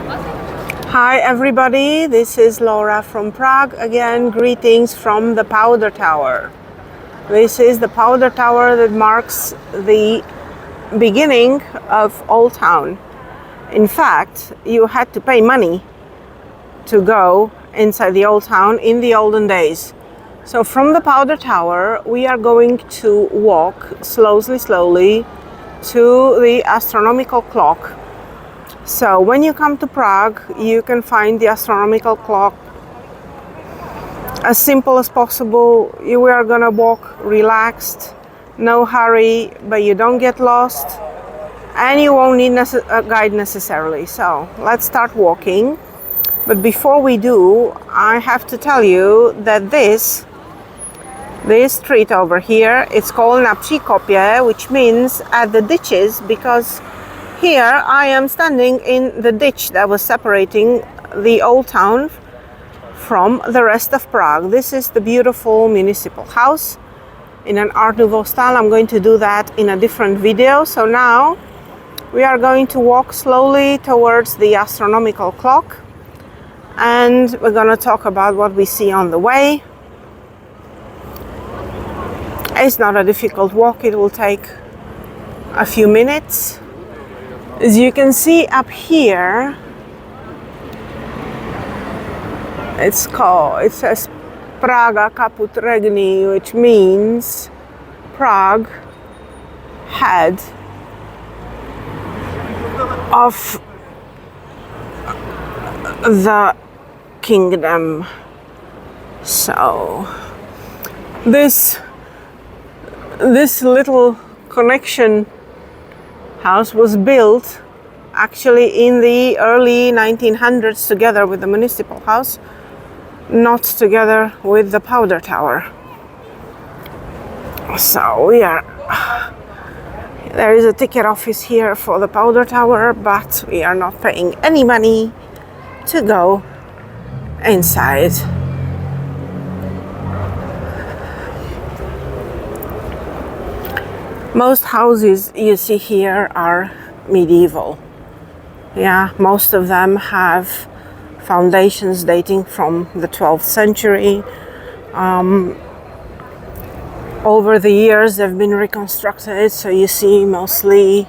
Hi everybody, this is Laura from Prague. Again, greetings from the Powder Tower. This is the Powder Tower that marks the beginning of Old Town. In fact, you had to pay money to go inside the Old Town in the olden days. So from the Powder Tower, we are going to walk slowly to the astronomical clock. So when you come to Prague, you can find the astronomical clock as simple as possible. You are gonna walk relaxed, no hurry, but you don't get lost, and you won't need a guide necessarily. So let's start walking. But before we do, I have to tell you that this street over here, it's called Na Příkopě, which means at the ditches, because here I am standing in the ditch that was separating the old town from the rest of Prague. This is the beautiful municipal house in an Art Nouveau style. I'm going to do that in a different video. So now we are going to walk slowly towards the astronomical clock, and we're going to talk about what we see on the way. It's not a difficult walk, it will take a few minutes. As you can see up here, it says Praga Caput Regni, which means Prague, head of the kingdom. So this little connection house was built actually in the early 1900s together with the municipal house, not together with the Powder Tower. So there is a ticket office here for the Powder Tower, but we are not paying any money to go inside. Most houses you see here are medieval. Yeah, most of them have foundations dating from the 12th century. Over the years they've been reconstructed, so you see mostly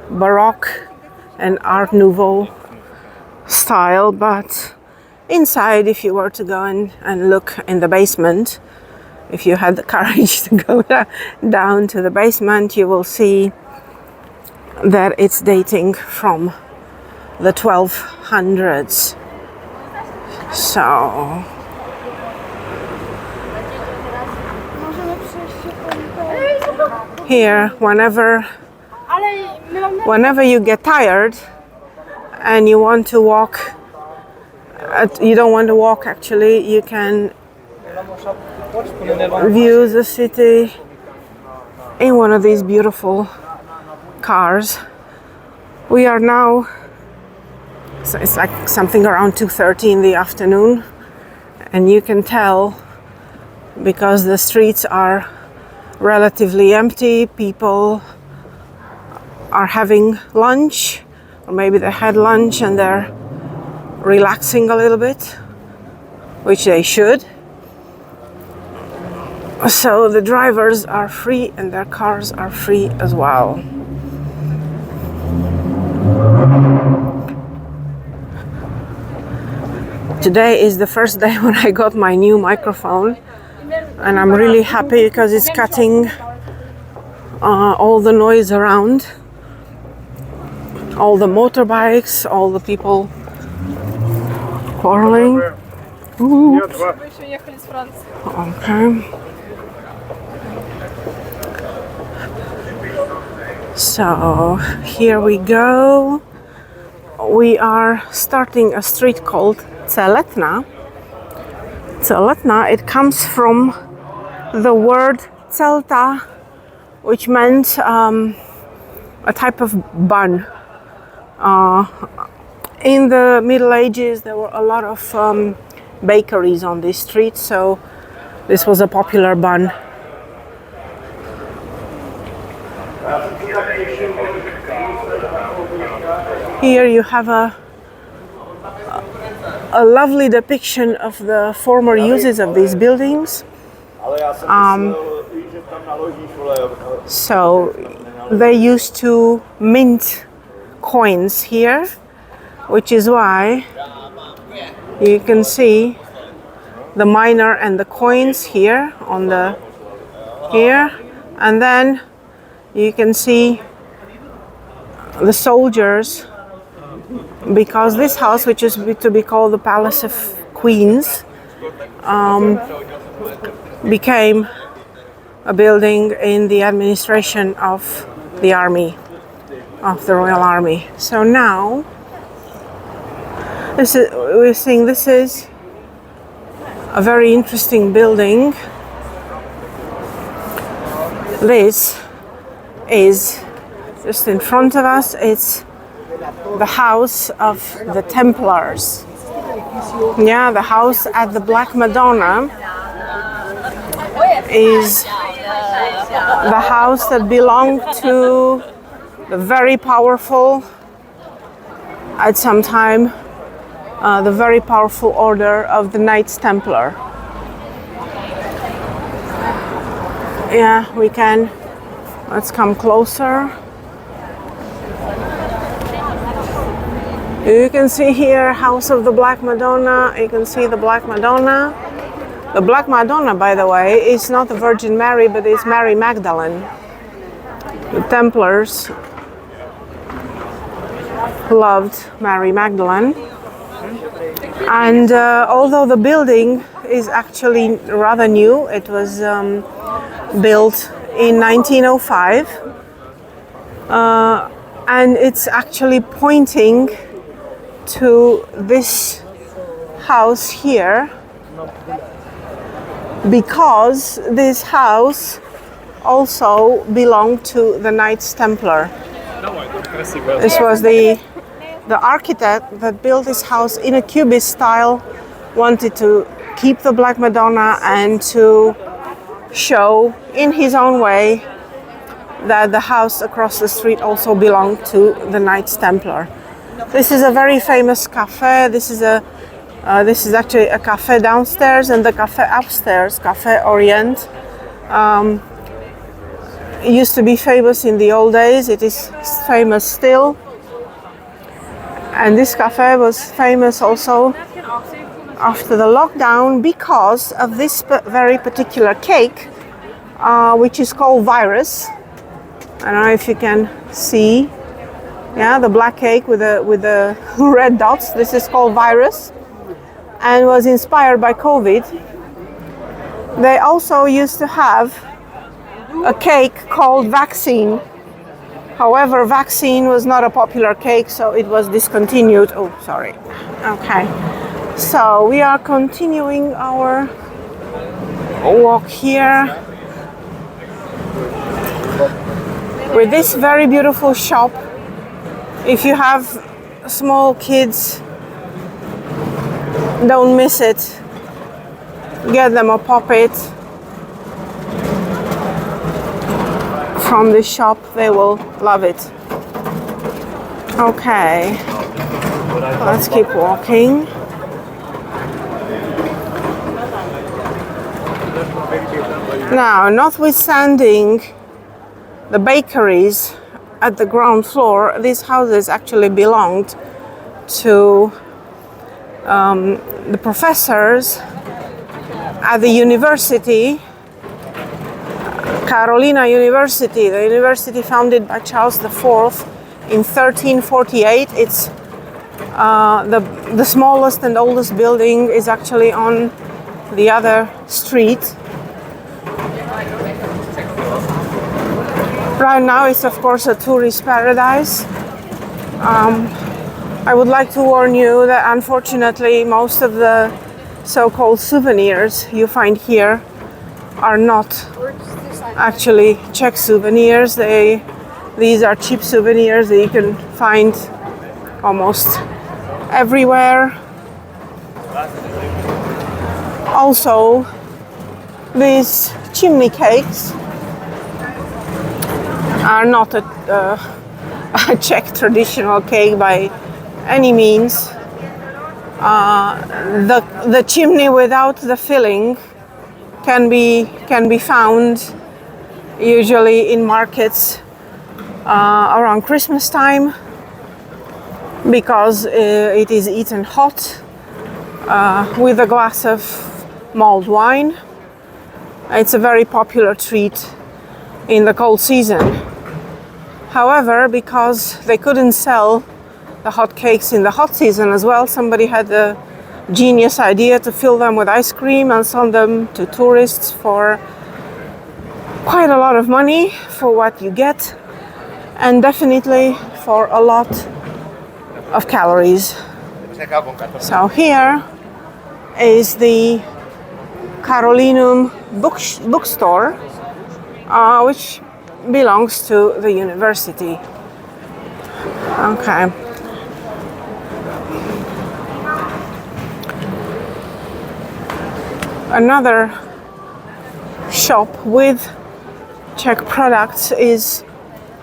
Baroque and Art Nouveau style, but inside, if you were to go and look in the basement, if you had the courage to go down to the basement, you will see that it's dating from the 1200s. So here, whenever you get tired and you want to walk, you don't want to walk actually, you can view the city in one of these beautiful cars. We are now, so it's like something around 2:30 in the afternoon, and you can tell because the streets are relatively empty. People are having lunch, or maybe they had lunch and they're relaxing a little bit, which they should. So the drivers are free and their cars are free as well. Today is the first day when I got my new microphone, and I'm really happy because it's cutting all the noise around, all the motorbikes, all the people quarreling. Oops. Okay. So here we go. We are starting a street called Celetna. Celetna, it comes from the word celta, which meant a type of bun. In the Middle Ages, there were a lot of bakeries on this street, so this was a popular bun. Here you have a a lovely depiction of the former uses of these buildings. So they used to mint coins here, which is why you can see the miner and the coins here on the here, and then you can see the soldiers, because this house, which is to be called the Palace of Queens, became a building in the administration of the army, of the Royal Army. So now we're seeing this is a very interesting building. This is just in front of us. It's the house of the Templars. Yeah, the house at the Black Madonna is the house that belonged to the very powerful, at some time, the very powerful order of the Knights Templar. Yeah, we can. Let's come closer. You can see here House of the Black Madonna. You can see the Black Madonna. The Black Madonna, by the way, is not the Virgin Mary, but is Mary Magdalene. The Templars loved Mary Magdalene. And although the building is actually rather new, it was built in 1905, and it's actually pointing to this house here, because this house also belonged to the Knights Templar. This was the architect that built this house in a cubist style, wanted to keep the Black Madonna and to show in his own way that the house across the street also belonged to the Knights Templar. This is a very famous cafe. This is actually a cafe downstairs, and the cafe upstairs, Cafe Orient, it used to be famous in the old days. It is famous still. And this cafe was famous also after the lockdown because of this very particular cake, which is called Virus. I don't know if you can see. Yeah, the black cake with the red dots. This is called Virus and was inspired by COVID. They also used to have a cake called Vaccine. However, Vaccine was not a popular cake, so it was discontinued. Oh, sorry. Okay. So we are continuing our walk here with this very beautiful shop. If you have small kids, don't miss it. Get them a puppet from this shop. They will love it. Okay, let's keep walking. Now, notwithstanding the bakeries at the ground floor, these houses actually belonged to the professors at the university, Carolina University, the university founded by Charles IV in 1348. It's the smallest and oldest building is actually on the other street. Right now it's of course a tourist paradise. I would like to warn you that unfortunately most of the so-called souvenirs you find here are not actually Czech souvenirs. These are cheap souvenirs that you can find almost everywhere. Also, these chimney cakes are not a Czech traditional cake by any means. The chimney without the filling can be found usually in markets around Christmas time, because it is eaten hot with a glass of mulled wine. It's a very popular treat in the cold season. However, because they couldn't sell the hot cakes in the hot season as well, somebody had the genius idea to fill them with ice cream and sell them to tourists for quite a lot of money for what you get, and definitely for a lot of calories. So here is the Carolinum bookstore, which belongs to the university. Okay. Another shop with Czech products is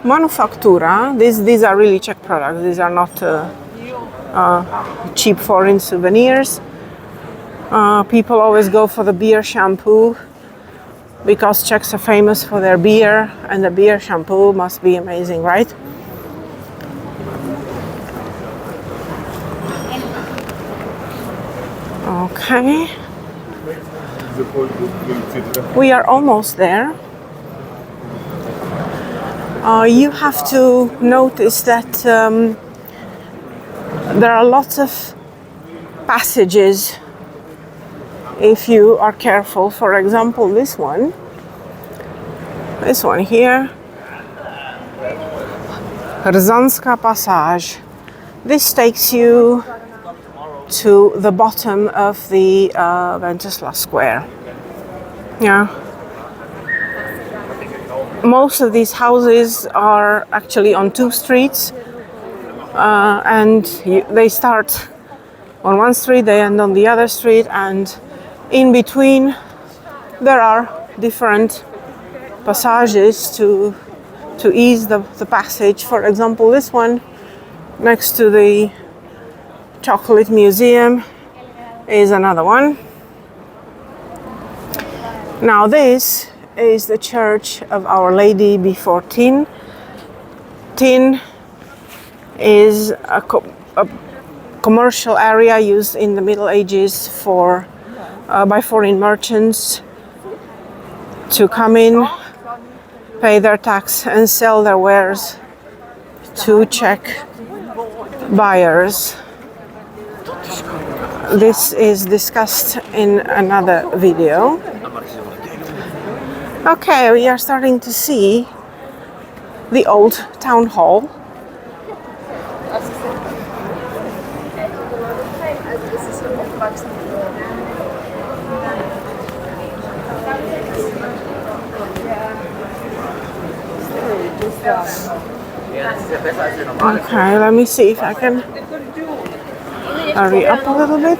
Manufaktura. These are really Czech products. These are not cheap foreign souvenirs. People always go for the beer shampoo because Czechs are famous for their beer, and the beer shampoo must be amazing, right? Okay. We are almost there. You have to notice that there are lots of passages if you are careful. For example, this one here, Rzanska Passage. This takes you to the bottom of the Wenceslas Square. Yeah. Most of these houses are actually on two streets, and they start on one street, they end on the other street, and in between there are different passages to ease the passage. For example, this one next to the Chocolate Museum is another one. Now this is the Church of Our Lady before Tin. Tin is a commercial area used in the Middle Ages for by foreign merchants to come in, pay their tax, and sell their wares to Czech buyers. This is discussed in another video. Okay, we are starting to see the old town hall. Okay, let me see if I can hurry up a little bit.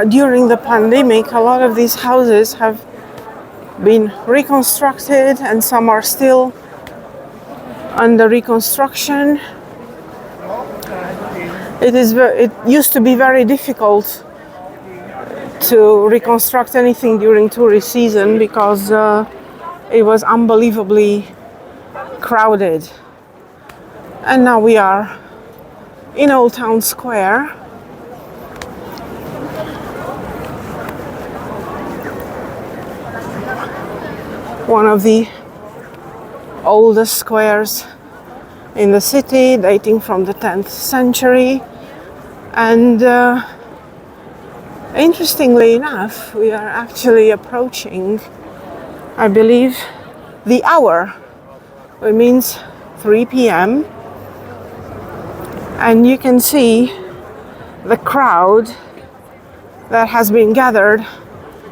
During the pandemic, a lot of these houses have been reconstructed, and some are still under reconstruction. It used to be very difficult to reconstruct anything during tourist season because it was unbelievably crowded. And now we are in Old Town Square. One of the oldest squares in the city, dating from the 10th century. And interestingly enough, we are actually approaching, I believe, the hour, which means 3 p.m. And you can see the crowd that has been gathered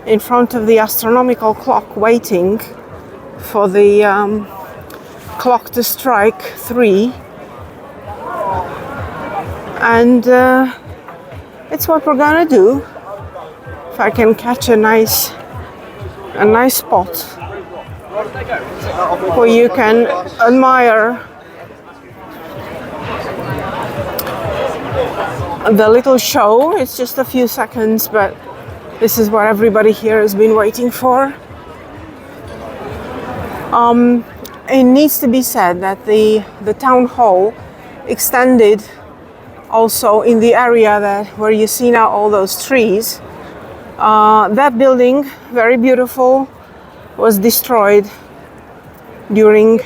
in front of the astronomical clock, waiting for the clock to strike 3. And it's what we're gonna do. If I can catch a nice spot where you can admire the little show. It's just a few seconds, but this is what everybody here has been waiting for. It needs to be said that the town hall extended also in the area where you see now all those trees. That building, very beautiful, was destroyed during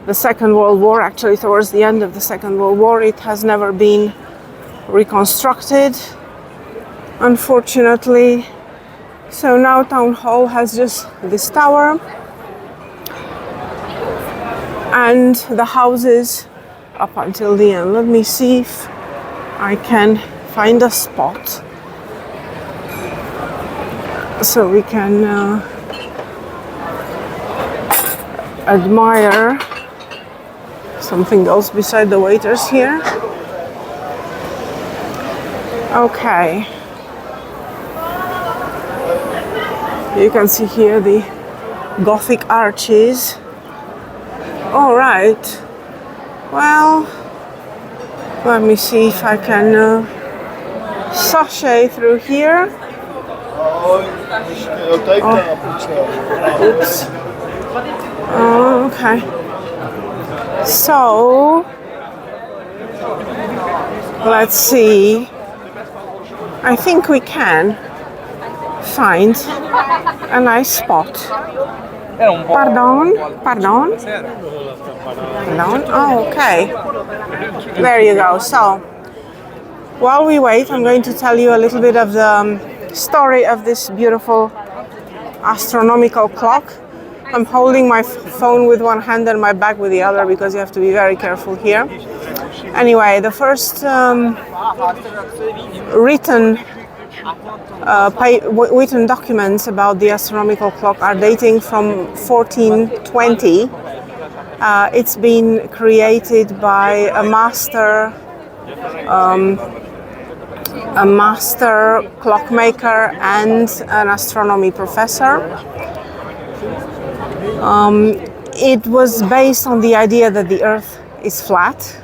the Second World War. Actually, towards the end of the Second World War, it has never been reconstructed, unfortunately. So now town hall has just this tower and the houses up until the end. Let me see if I can find a spot so we can admire something else beside the waiters here. Okay. You can see here the Gothic arches. All right. Well, let me see if I can sashay through here. Oops. Okay. So, let's see. I think we can find a nice spot. Pardon? Oh, okay. There you go. So, while we wait, I'm going to tell you a little bit of the story of this beautiful astronomical clock. I'm holding my phone with one hand and my bag with the other because you have to be very careful here. Anyway, the first written documents about the astronomical clock are dating from 1420. It's been created by a master clockmaker and an astronomy professor. It was based on the idea that the Earth is flat,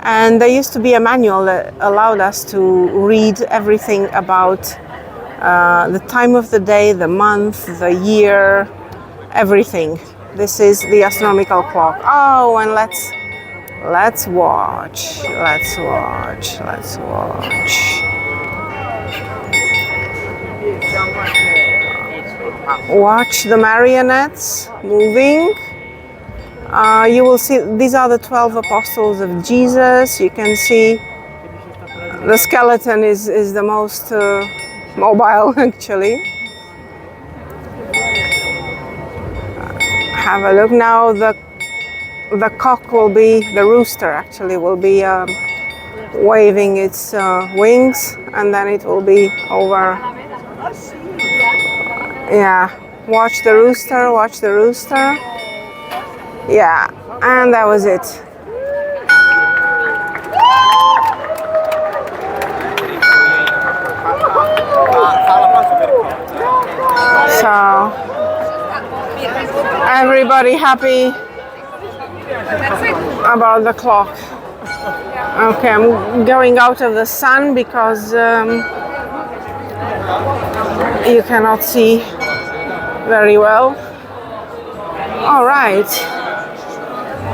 and there used to be a manual that allowed us to read everything about the time of the day, the month, the year, everything. This is the astronomical clock. Oh, and let's watch. Watch the marionettes moving. You will see these are the 12 apostles of Jesus. You can see the skeleton is the most mobile actually. Have a look now. The cock will be, the rooster actually will be waving its wings, and then it will be over. Yeah, watch the rooster. Yeah, and that was it. So, everybody happy about the clock. Okay, I'm going out of the sun because you cannot see very well. All right.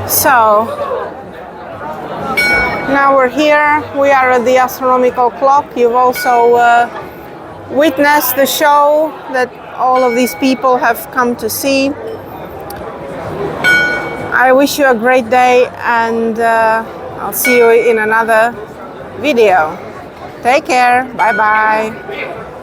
So now we're here. We are at the astronomical clock. You've also witnessed the show that all of these people have come to see. I wish you a great day, and I'll see you in another video. Take care. Bye bye.